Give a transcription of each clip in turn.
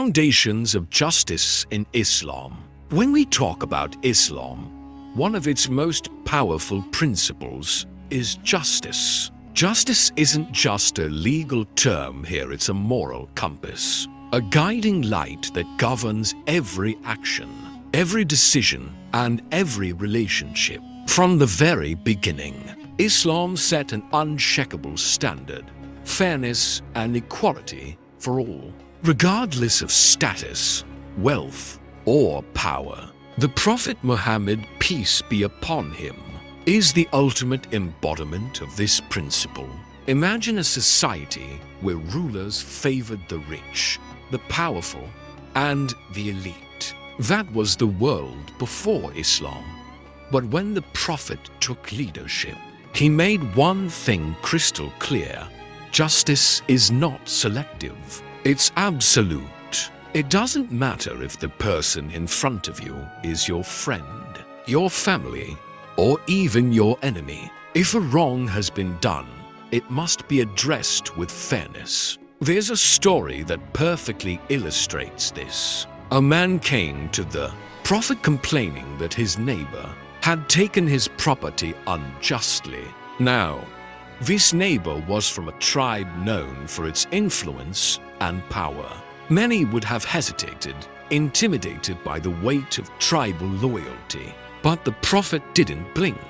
Foundations of justice in Islam. When we talk about Islam, one of its most powerful principles is justice. Justice isn't just a legal term here, it's a moral compass, a guiding light that governs every action, every decision, and every relationship. From the very beginning, Islam set an unshakable standard, fairness and equality for all, regardless of status, wealth, or power. The Prophet Muhammad, peace be upon him, is the ultimate embodiment of this principle. Imagine a society where rulers favored the rich, the powerful, and the elite. That was the world before Islam. But when the Prophet took leadership, he made one thing crystal clear: justice is not selective, it's absolute. It doesn't matter if the person in front of you is your friend, your family, or even your enemy. If a wrong has been done, it must be addressed with fairness. There's a story that perfectly illustrates this. A man came to the Prophet complaining that his neighbor had taken his property unjustly. Now, this neighbor was from a tribe known for its influence and power. Many would have hesitated, intimidated by the weight of tribal loyalty. But the Prophet didn't blink.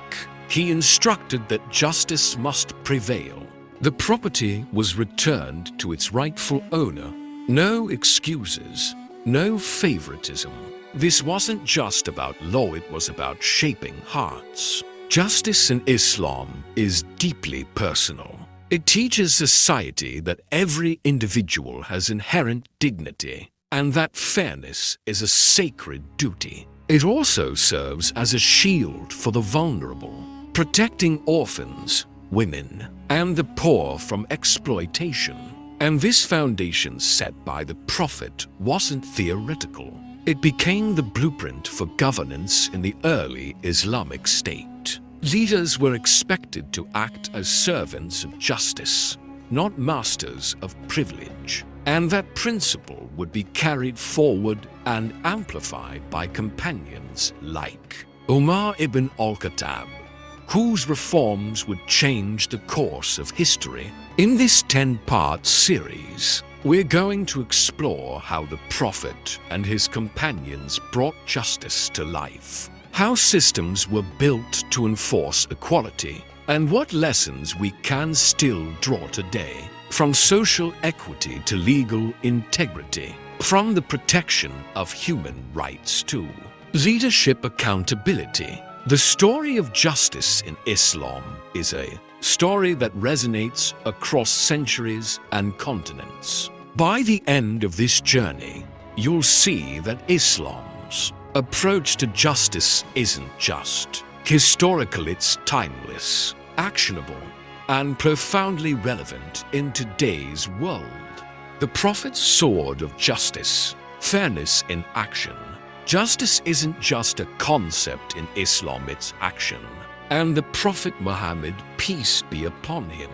He instructed that justice must prevail. The property was returned to its rightful owner. No excuses, no favoritism. This wasn't just about law, it was about shaping hearts. Justice in Islam is deeply personal. It teaches society that every individual has inherent dignity and that fairness is a sacred duty. It also serves as a shield for the vulnerable, protecting orphans, women, and the poor from exploitation. And this foundation set by the Prophet wasn't theoretical. It became the blueprint for governance in the early Islamic state. Leaders were expected to act as servants of justice, not masters of privilege. And that principle would be carried forward and amplified by companions like Umar ibn al-Khattab, whose reforms would change the course of history. In this 10-part series, we're going to explore how the Prophet and his companions brought justice to life, how systems were built to enforce equality, and what lessons we can still draw today, from social equity to legal integrity, from the protection of human rights to leadership accountability. The story of justice in Islam is a story that resonates across centuries and continents. By the end of this journey, you'll see that Islam's approach to justice isn't just historical, it's timeless, actionable, and profoundly relevant in today's world. The Prophet's sword of justice, fairness in action. Justice isn't just a concept in Islam, it's action. And the Prophet Muhammad, peace be upon him,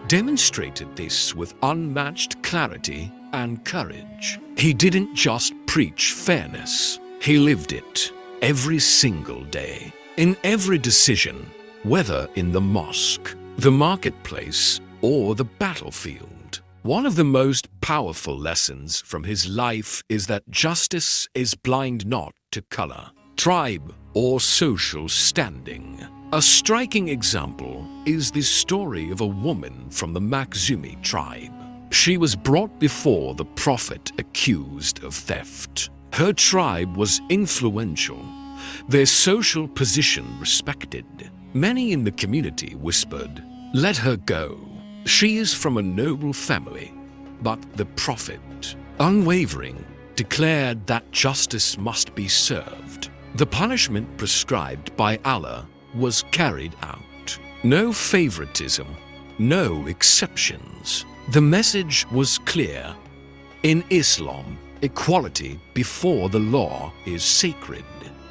demonstrated this with unmatched clarity and courage. He didn't just preach fairness, he lived it every single day, in every decision, whether in the mosque, the marketplace, or the battlefield. One of the most powerful lessons from his life is that justice is blind not to color, tribe, or social standing. A striking example is the story of a woman from the Makhzumi tribe. She was brought before the Prophet accused of theft. Her tribe was influential, their social position respected. Many in the community whispered, "Let her go. She is from a noble family." But the Prophet, unwavering, declared that justice must be served. The punishment prescribed by Allah was carried out. No favoritism, no exceptions. The message was clear. In Islam, equality before the law is sacred.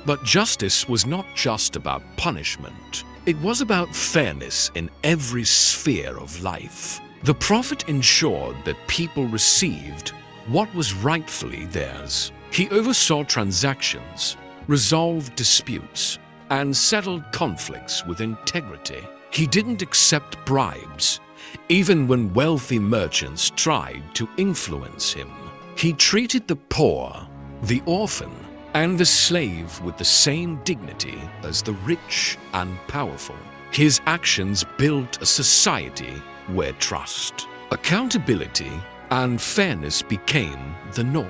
But justice was not just about punishment. It was about fairness in every sphere of life. The Prophet ensured that people received what was rightfully theirs. He oversaw transactions, resolved disputes, and settled conflicts with integrity. He didn't accept bribes, even when wealthy merchants tried to influence him. He treated the poor, the orphan, and the slave with the same dignity as the rich and powerful. His actions built a society where trust, accountability, and fairness became the norm.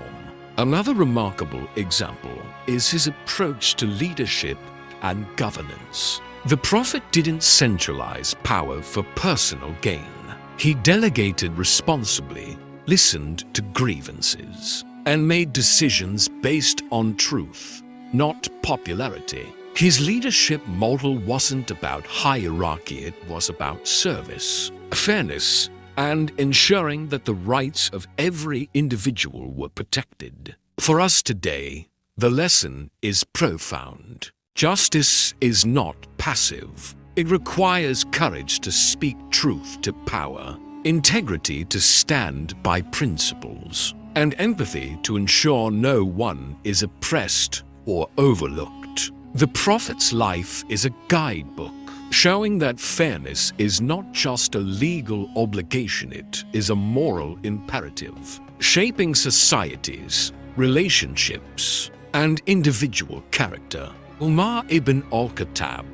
Another remarkable example is his approach to leadership and governance. The Prophet didn't centralize power for personal gain. He delegated responsibly, listened to grievances, and made decisions based on truth, not popularity. His leadership model wasn't about hierarchy, it was about service, fairness, and ensuring that the rights of every individual were protected. For us today, the lesson is profound. Justice is not passive. It requires courage to speak truth to power, integrity to stand by principles, and empathy to ensure no one is oppressed or overlooked. The Prophet's life is a guidebook, showing that fairness is not just a legal obligation, it is a moral imperative, shaping societies, relationships, and individual character. Umar ibn al-Khattab,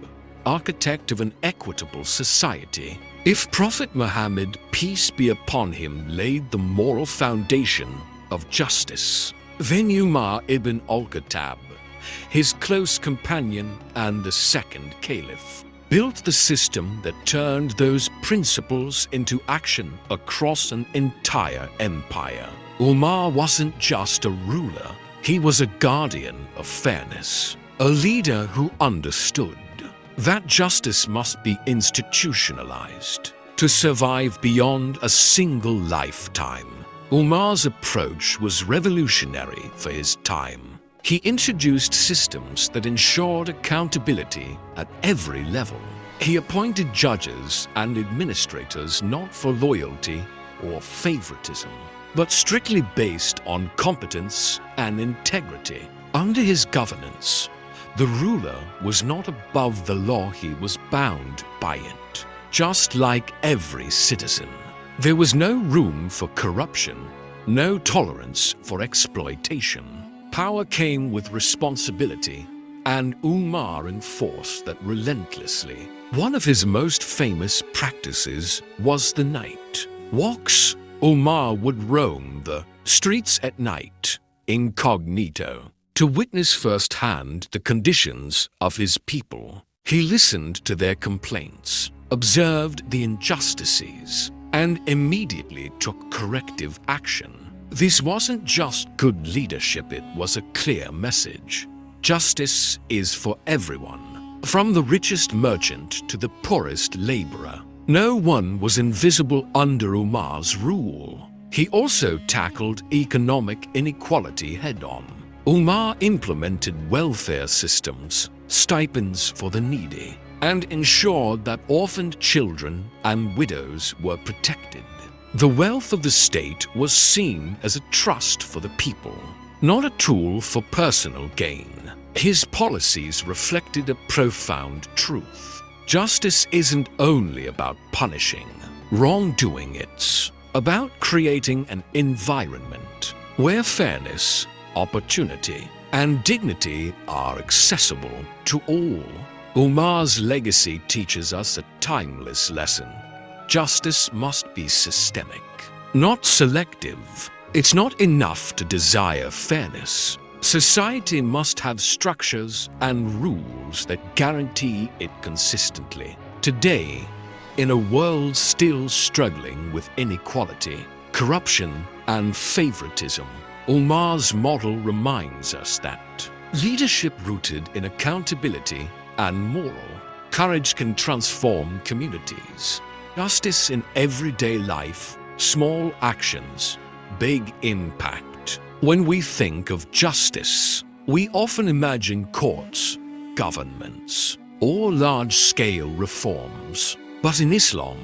architect of an equitable society. If Prophet Muhammad, peace be upon him, laid the moral foundation of justice, then Umar ibn al-Khattab, his close companion and the second caliph, built the system that turned those principles into action across an entire empire. Umar wasn't just a ruler, he was a guardian of fairness, a leader who understood that justice must be institutionalized to survive beyond a single lifetime. Umar's approach was revolutionary for his time. He introduced systems that ensured accountability at every level. He appointed judges and administrators not for loyalty or favoritism, but strictly based on competence and integrity. Under his governance, the ruler was not above the law, he was bound by it. Just like every citizen, there was no room for corruption, no tolerance for exploitation. Power came with responsibility, and Umar enforced that relentlessly. One of his most famous practices was the night walks. Umar would roam the streets at night, incognito, to witness firsthand the conditions of his people. He listened to their complaints, observed the injustices, and immediately took corrective action. This wasn't just good leadership, it was a clear message. Justice is for everyone, from the richest merchant to the poorest laborer. No one was invisible under Umar's rule. He also tackled economic inequality head-on. Umar implemented welfare systems, stipends for the needy, and ensured that orphaned children and widows were protected. The wealth of the state was seen as a trust for the people, not a tool for personal gain. His policies reflected a profound truth. Justice isn't only about punishing wrongdoing, it's about creating an environment where fairness, opportunity, and dignity are accessible to all. Umar's legacy teaches us a timeless lesson. Justice must be systemic, not selective. It's not enough to desire fairness. Society must have structures and rules that guarantee it consistently. Today, in a world still struggling with inequality, corruption, and favoritism, Umar's model reminds us that leadership rooted in accountability and moral courage can transform communities. Justice in everyday life, small actions, big impact. When we think of justice, we often imagine courts, governments, or large-scale reforms. But in Islam,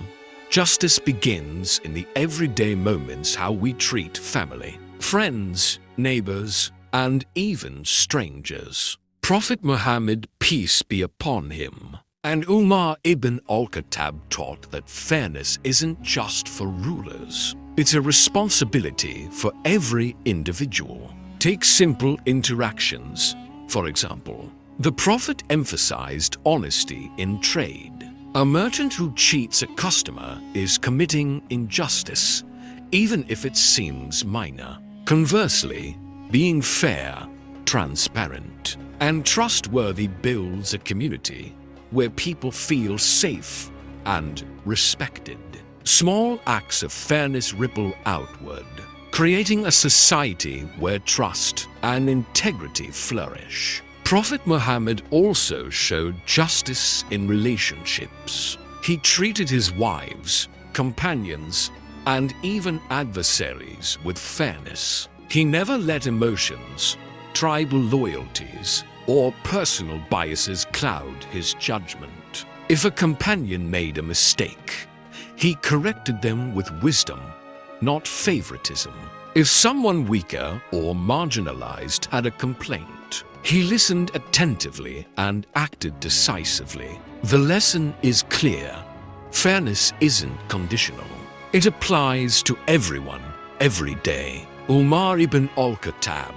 justice begins in the everyday moments, how we treat family, friends, neighbors, and even strangers. Prophet Muhammad, peace be upon him, and Umar ibn al-Khattab taught that fairness isn't just for rulers. It's a responsibility for every individual. Take simple interactions. For example, the Prophet emphasized honesty in trade. A merchant who cheats a customer is committing injustice, even if it seems minor. Conversely, being fair, transparent, and trustworthy builds a community where people feel safe and respected. Small acts of fairness ripple outward, creating a society where trust and integrity flourish. Prophet Muhammad also showed justice in relationships. He treated his wives, companions, and even adversaries with fairness. He never let emotions, tribal loyalties, or personal biases cloud his judgment. If a companion made a mistake, he corrected them with wisdom, not favoritism. If someone weaker or marginalized had a complaint, he listened attentively and acted decisively. The lesson is clear. Fairness isn't conditional. It applies to everyone, every day. Umar ibn al-Khattab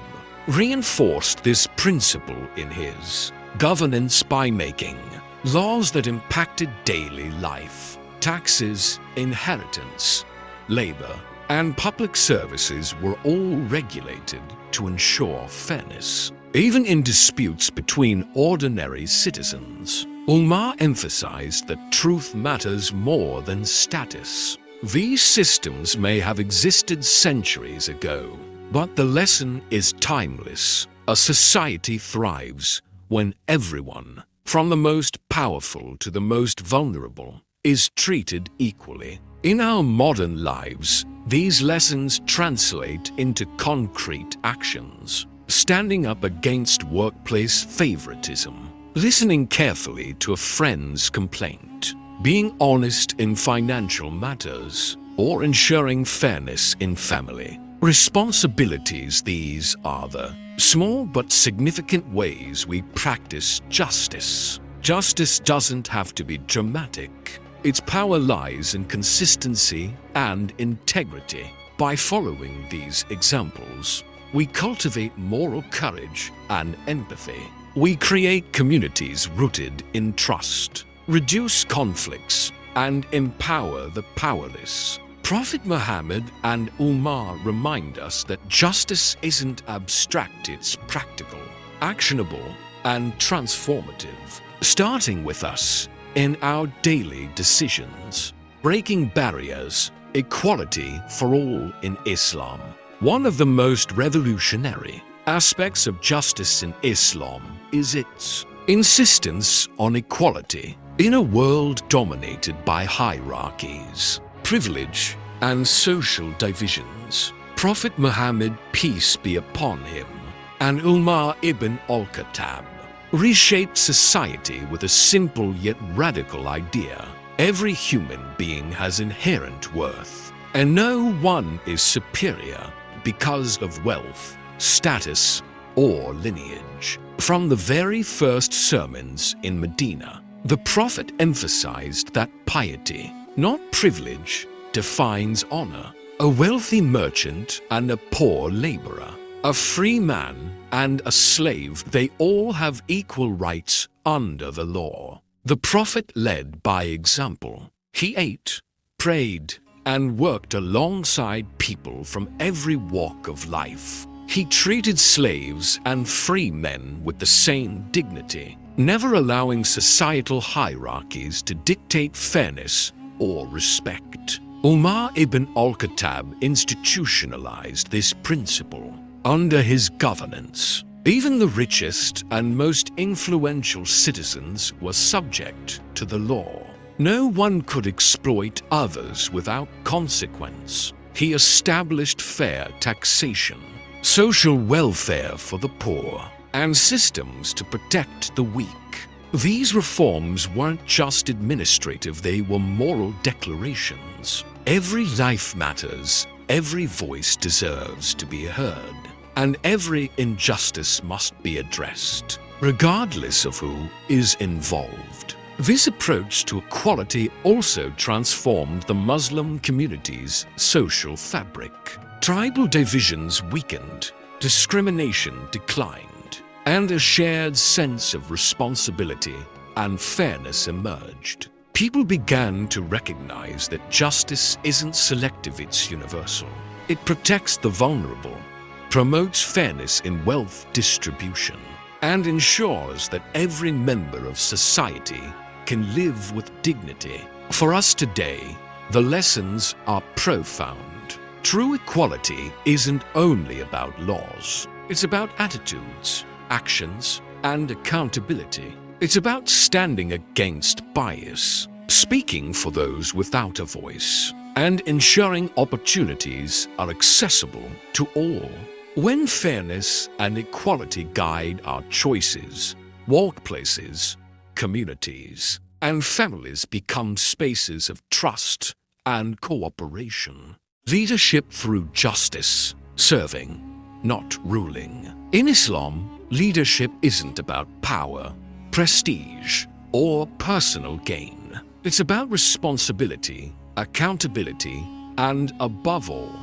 reinforced this principle in his governance by making laws that impacted daily life. Taxes, inheritance, labor, and public services were all regulated to ensure fairness. Even in disputes between ordinary citizens, Umar emphasized that truth matters more than status. These systems may have existed centuries ago, but the lesson is timeless. A society thrives when everyone, from the most powerful to the most vulnerable, is treated equally. In our modern lives, these lessons translate into concrete actions. Standing up against workplace favoritism, listening carefully to a friend's complaint, being honest in financial matters, or ensuring fairness in family. Responsibilities, these are the small but significant ways we practice justice. Justice doesn't have to be dramatic. Its power lies in consistency and integrity. By following these examples, we cultivate moral courage and empathy. We create communities rooted in trust, reduce conflicts, and empower the powerless. Prophet Muhammad and Umar remind us that justice isn't abstract, it's practical, actionable, and transformative, starting with us in our daily decisions. Breaking barriers, equality for all in Islam. One of the most revolutionary aspects of justice in Islam is its insistence on equality. In a world dominated by hierarchies, privilege, and social divisions, Prophet Muhammad, peace be upon him, and Umar ibn al-Khattab reshaped society with a simple yet radical idea. Every human being has inherent worth, and no one is superior because of wealth, status, or lineage. From the very first sermons in Medina, the Prophet emphasized that piety, not privilege, defines honor. A wealthy merchant and a poor laborer, a free man and a slave, they all have equal rights under the law. The Prophet led by example. He ate, prayed, and worked alongside people from every walk of life. He treated slaves and free men with the same dignity, never allowing societal hierarchies to dictate fairness or respect. Umar ibn al-Khattab institutionalized this principle. Under his governance, even the richest and most influential citizens were subject to the law. No one could exploit others without consequence. He established fair taxation, social welfare for the poor, and systems to protect the weak. These reforms weren't just administrative, they were moral declarations. Every life matters, every voice deserves to be heard, and every injustice must be addressed, regardless of who is involved. This approach to equality also transformed the Muslim community's social fabric. Tribal divisions weakened, discrimination declined, and a shared sense of responsibility and fairness emerged. People began to recognize that justice isn't selective, it's universal. It protects the vulnerable, promotes fairness in wealth distribution, and ensures that every member of society can live with dignity. For us today, the lessons are profound. True equality isn't only about laws. It's about attitudes, actions, and accountability. It's about standing against bias, speaking for those without a voice, and ensuring opportunities are accessible to all. When fairness and equality guide our choices, workplaces, communities, and families become spaces of trust and cooperation. Leadership through justice, serving, not ruling. In Islam, leadership isn't about power, prestige, or personal gain. It's about responsibility, accountability, and above all,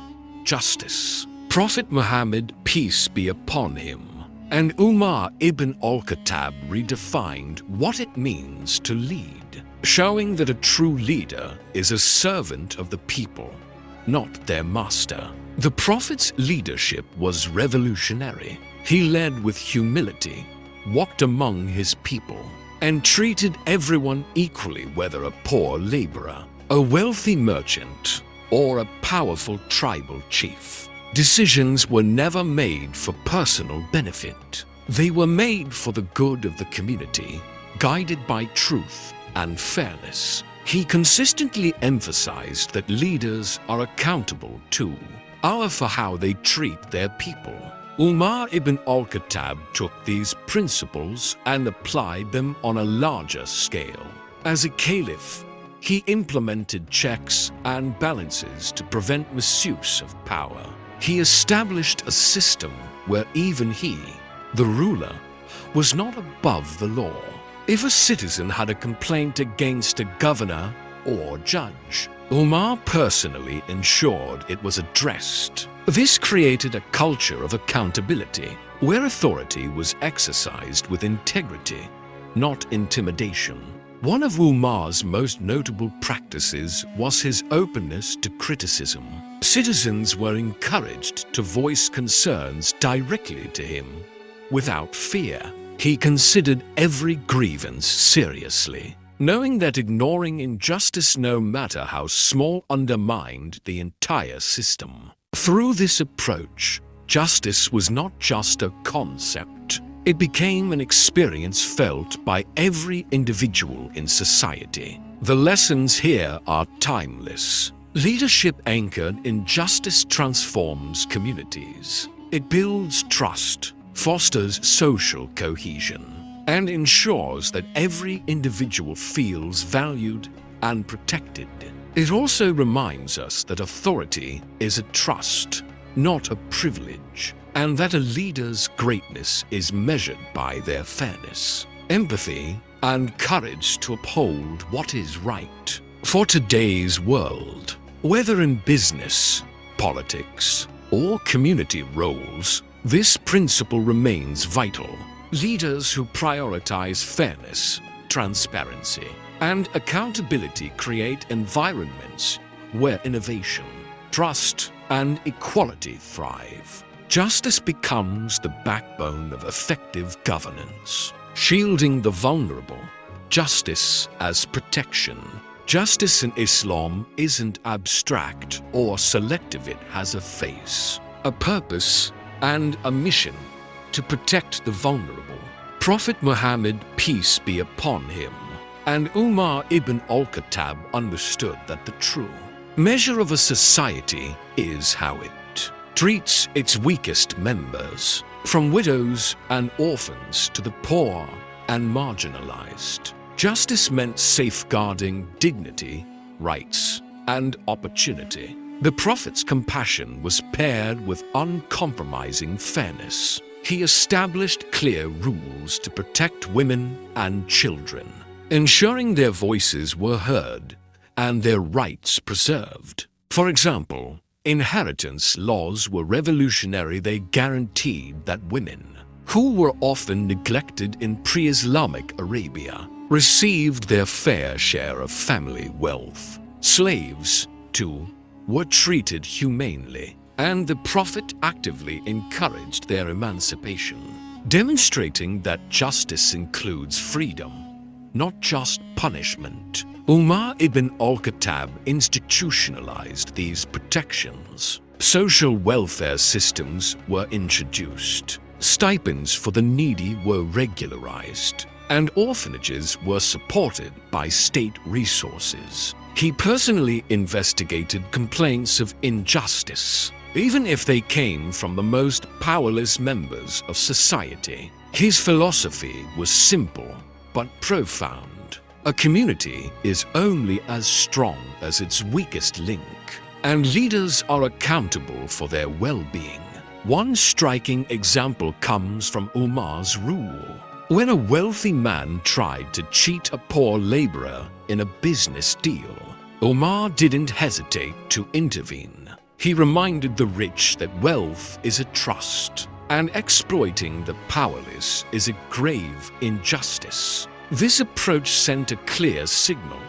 justice. Prophet Muhammad, peace be upon him, and Umar ibn al-Khattab redefined what it means to lead, showing that a true leader is a servant of the people, not their master. The Prophet's leadership was revolutionary. He led with humility, walked among his people, and treated everyone equally, whether a poor laborer, a wealthy merchant, or a powerful tribal chief. Decisions were never made for personal benefit. They were made for the good of the community, guided by truth and fairness. He consistently emphasized that leaders are accountable too, for how they treat their people. Umar ibn al-Khattab took these principles and applied them on a larger scale. As a caliph, he implemented checks and balances to prevent misuse of power. He established a system where even he, the ruler, was not above the law. If a citizen had a complaint against a governor or judge, Umar personally ensured it was addressed. This created a culture of accountability, where authority was exercised with integrity, not intimidation. One of Umar's most notable practices was his openness to criticism. Citizens were encouraged to voice concerns directly to him, without fear. He considered every grievance seriously, knowing that ignoring injustice, no matter how small, undermined the entire system. Through this approach, justice was not just a concept. It became an experience felt by every individual in society. The lessons here are timeless. Leadership anchored in justice transforms communities. It builds trust, fosters social cohesion, and ensures that every individual feels valued and protected. It also reminds us that authority is a trust, not a privilege, and that a leader's greatness is measured by their fairness, empathy, and courage to uphold what is right. For today's world, whether in business, politics, or community roles, this principle remains vital. Leaders who prioritize fairness, transparency, and accountability create environments where innovation, trust, and equality thrive. Justice becomes the backbone of effective governance, shielding the vulnerable. Justice as protection. Justice in Islam isn't abstract or selective. It has a face, a purpose, and a mission to protect the vulnerable. Prophet Muhammad, peace be upon him, and Umar ibn al-Khattab understood that the true measure of a society is how it treats its weakest members, from widows and orphans to the poor and marginalized. Justice meant safeguarding dignity, rights, and opportunity. The Prophet's compassion was paired with uncompromising fairness. He established clear rules to protect women and children, ensuring their voices were heard and their rights preserved. For example, inheritance laws were revolutionary. They guaranteed that women, who were often neglected in pre-Islamic Arabia, received their fair share of family wealth. Slaves, too, were treated humanely, and the Prophet actively encouraged their emancipation, demonstrating that justice includes freedom, not just punishment. Umar ibn al-Khattab institutionalized these protections. Social welfare systems were introduced. Stipends for the needy were regularized, and orphanages were supported by state resources. He personally investigated complaints of injustice, even if they came from the most powerless members of society. His philosophy was simple but profound. A community is only as strong as its weakest link, and leaders are accountable for their well-being. One striking example comes from Umar's rule. When a wealthy man tried to cheat a poor laborer in a business deal, Umar didn't hesitate to intervene. He reminded the rich that wealth is a trust, and exploiting the powerless is a grave injustice. This approach sent a clear signal.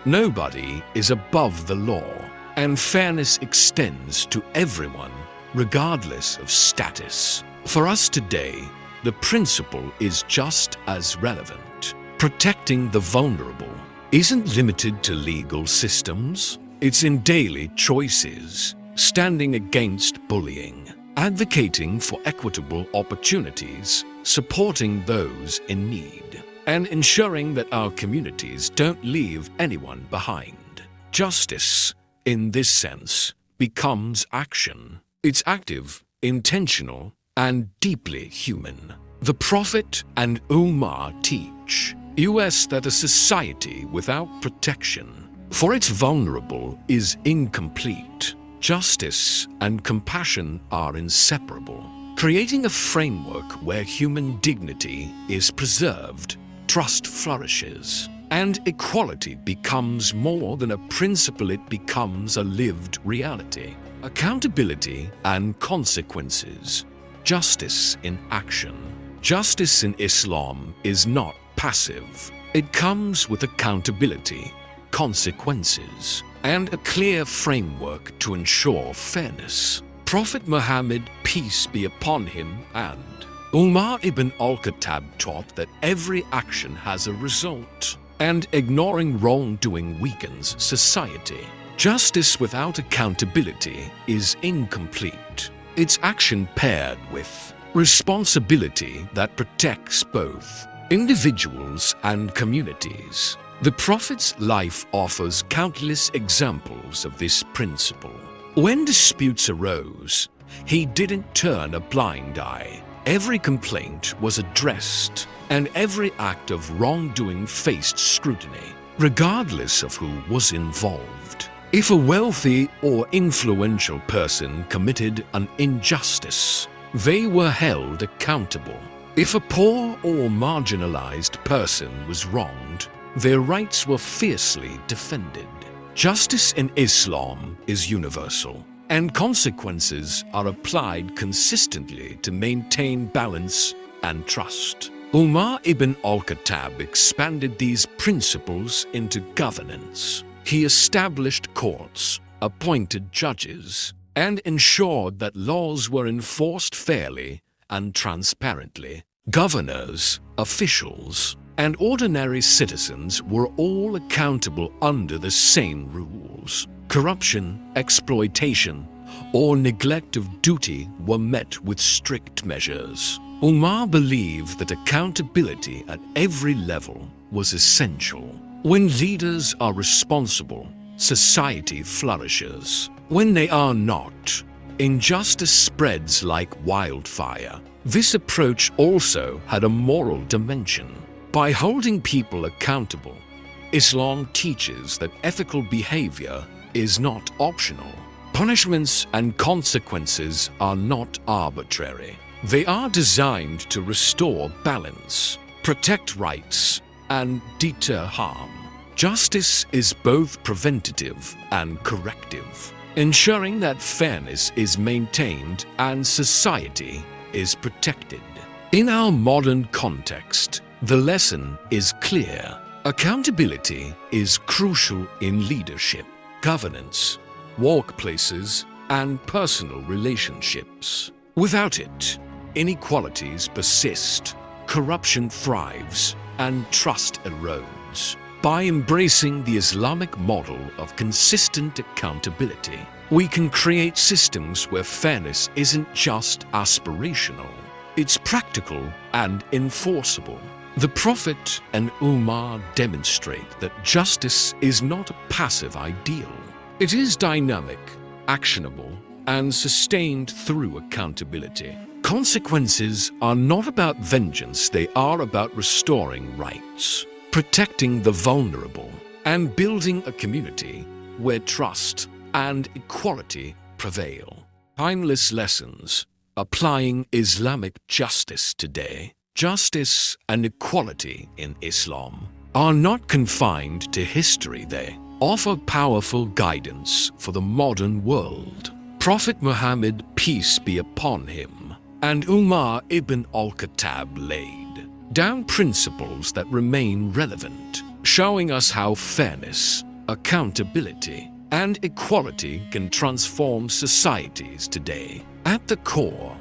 Nobody is above the law, and fairness extends to everyone, regardless of status. For us today, the principle is just as relevant. Protecting the vulnerable isn't limited to legal systems. It's in daily choices, standing against bullying, advocating for equitable opportunities, supporting those in need, and ensuring that our communities don't leave anyone behind. Justice, in this sense, becomes action. It's active, intentional, and deeply human. The Prophet and Umar teach us that a society without protection for its vulnerable is incomplete. Justice and compassion are inseparable, creating a framework where human dignity is preserved, trust flourishes, and equality becomes more than a principle. It becomes a lived reality. Accountability and consequences. Justice in action. Justice in Islam is not passive. It comes with accountability, consequences, and a clear framework to ensure fairness. Prophet Muhammad, peace be upon him, and Umar ibn al-Khattab taught that every action has a result, and ignoring wrongdoing weakens society. Justice without accountability is incomplete. It's action paired with responsibility that protects both individuals and communities. The Prophet's life offers countless examples of this principle. When disputes arose, he didn't turn a blind eye. Every complaint was addressed, and every act of wrongdoing faced scrutiny, regardless of who was involved. If a wealthy or influential person committed an injustice, they were held accountable. If a poor or marginalized person was wronged, their rights were fiercely defended. Justice in Islam is universal, and consequences are applied consistently to maintain balance and trust. Umar ibn al-Khattab expanded these principles into governance. He established courts, appointed judges, and ensured that laws were enforced fairly and transparently. Governors, officials, and ordinary citizens were all accountable under the same rules. Corruption, exploitation, or neglect of duty were met with strict measures. Umar believed that accountability at every level was essential. When leaders are responsible, society flourishes. When they are not, injustice spreads like wildfire. This approach also had a moral dimension. By holding people accountable, Islam teaches that ethical behavior is not optional. Punishments and consequences are not arbitrary. They are designed to restore balance, protect rights, and deter harm. Justice is both preventative and corrective, ensuring that fairness is maintained and society is protected. In our modern context, the lesson is clear. Accountability is crucial in leadership, governance, workplaces, and personal relationships. Without it, inequalities persist, corruption thrives, and trust erodes. By embracing the Islamic model of consistent accountability, we can create systems where fairness isn't just aspirational, it's practical and enforceable. The Prophet and Umar demonstrate that justice is not a passive ideal. It is dynamic, actionable, and sustained through accountability. Consequences are not about vengeance, they are about restoring rights, protecting the vulnerable, and building a community where trust and equality prevail. Timeless lessons applying Islamic justice today. Justice and equality in Islam are not confined to history, they offer powerful guidance for the modern world. Prophet Muhammad, peace be upon him, and Umar ibn al-Khattab laid down principles that remain relevant, showing us how fairness, accountability, and equality can transform societies today. At the core,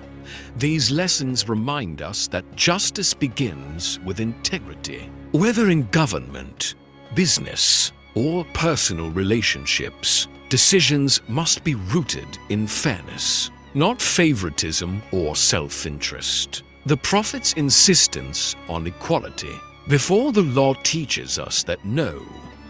these lessons remind us that justice begins with integrity. Whether in government, business, or personal relationships, decisions must be rooted in fairness, not favoritism or self-interest. The Prophet's insistence on equality before the law teaches us that no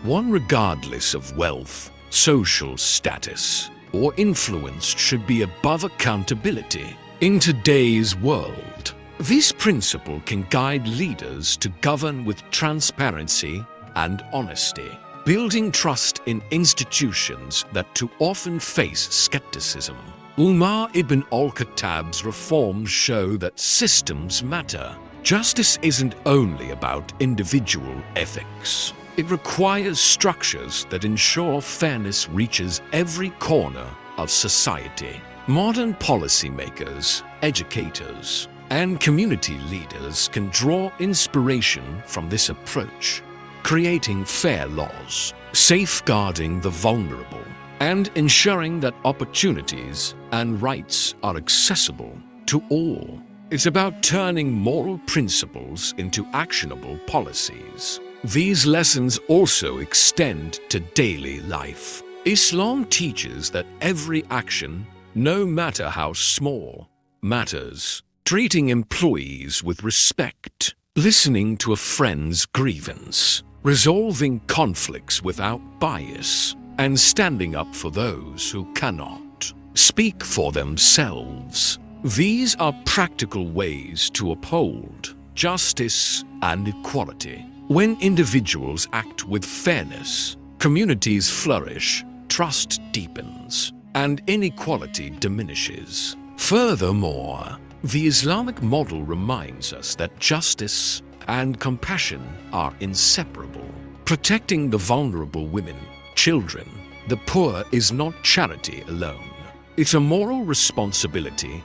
one, regardless of wealth, social status, or influence, should be above accountability. In today's world, this principle can guide leaders to govern with transparency and honesty, building trust in institutions that too often face skepticism. Umar ibn al-Khattab's reforms show that systems matter. Justice isn't only about individual ethics. It requires structures that ensure fairness reaches every corner of society. Modern policymakers, educators, and community leaders can draw inspiration from this approach, creating fair laws, safeguarding the vulnerable, and ensuring that opportunities and rights are accessible to all. It's about turning moral principles into actionable policies. These lessons also extend to daily life. Islam teaches that every action, no matter how small, matters. Treating employees with respect, listening to a friend's grievance, resolving conflicts without bias, and standing up for those who cannot speak for themselves. These are practical ways to uphold justice and equality. When individuals act with fairness, communities flourish, trust deepens, and inequality diminishes. Furthermore, the Islamic model reminds us that justice and compassion are inseparable. Protecting the vulnerable women, children, the poor is not charity alone. It's a moral responsibility,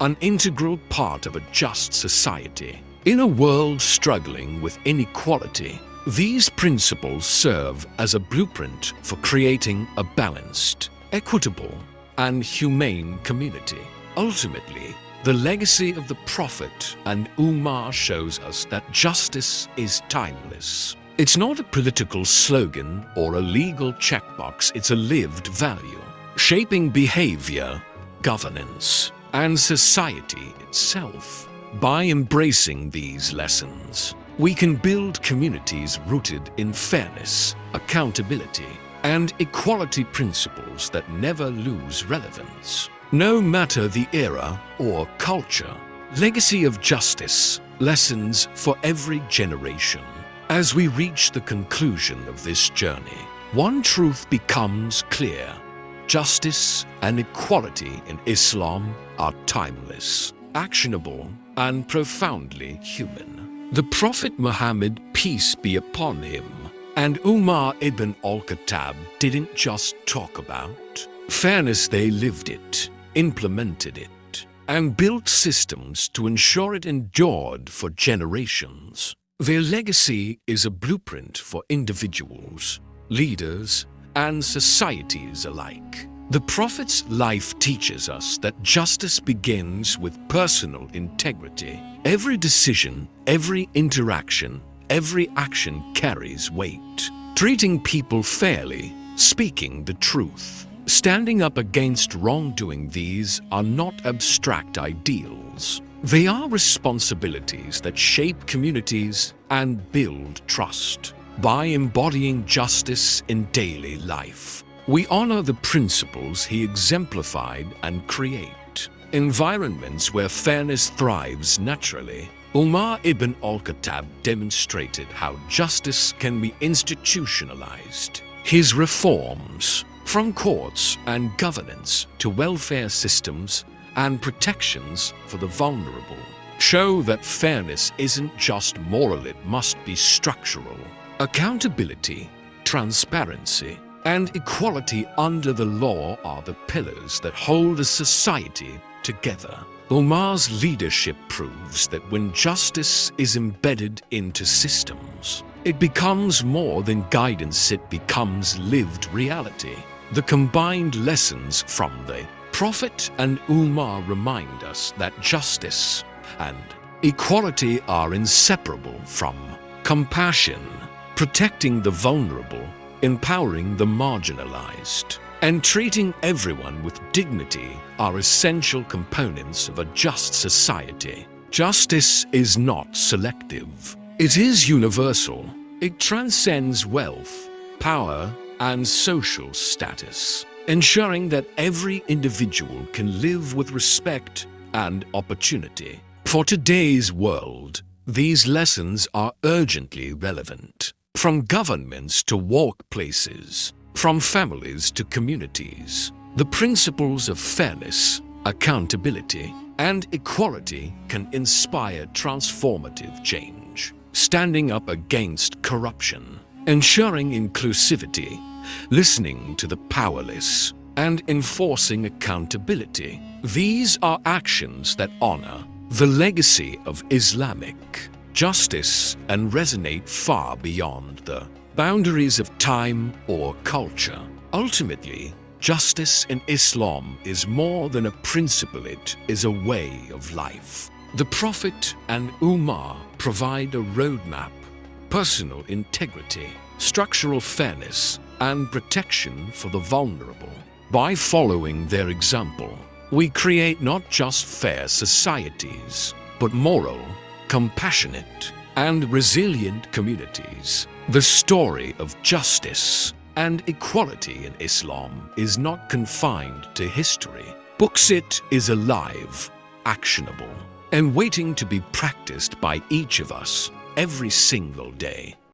an integral part of a just society. In a world struggling with inequality, these principles serve as a blueprint for creating a balanced, equitable, and humane community. Ultimately, the legacy of the Prophet and Umar shows us that justice is timeless. It's not a political slogan or a legal checkbox, it's a lived value, shaping behavior, governance, and society itself. By embracing these lessons, we can build communities rooted in fairness, accountability, and equality principles that never lose relevance. No matter the era or culture, legacy of justice, lessons for every generation. As we reach the conclusion of this journey, one truth becomes clear. Justice and equality in Islam are timeless, actionable, and profoundly human. The Prophet Muhammad, peace be upon him, and Umar ibn al-Khattab didn't just talk about fairness, they lived it, implemented it, and built systems to ensure it endured for generations. Their legacy is a blueprint for individuals, leaders, and societies alike. The Prophet's life teaches us that justice begins with personal integrity. Every decision, every interaction, every action carries weight. Treating people fairly, speaking the truth, standing up against wrongdoing, these are not abstract ideals. They are responsibilities that shape communities and build trust. By embodying justice in daily life, we honor the principles he exemplified and create environments where fairness thrives naturally. Umar ibn al-Khattab demonstrated how justice can be institutionalized. His reforms, from courts and governance to welfare systems and protections for the vulnerable, show that fairness isn't just moral, it must be structural. Accountability, transparency, and equality under the law are the pillars that hold a society together. Umar's leadership proves that when justice is embedded into systems, it becomes more than guidance, it becomes lived reality. The combined lessons from the Prophet and Umar remind us that justice and equality are inseparable from compassion, protecting the vulnerable, empowering the marginalized, and treating everyone with dignity are essential components of a just society. Justice is not selective. It is universal. It transcends wealth, power, and social status, ensuring that every individual can live with respect and opportunity. For today's world, these lessons are urgently relevant. From governments to workplaces, from families to communities, the principles of fairness, accountability, and equality can inspire transformative change. Standing up against corruption, ensuring inclusivity, listening to the powerless, and enforcing accountability. These are actions that honor the legacy of Islamic justice and resonate far beyond the boundaries of time or culture. Ultimately, justice in Islam is more than a principle, it is a way of life. The Prophet and Umar provide a roadmap: personal integrity, structural fairness, and protection for the vulnerable. By following their example, we create not just fair societies, but moral, compassionate, and resilient communities. The story of justice and equality in Islam is not confined to history. It is alive, actionable, and waiting to be practiced by each of us every single day.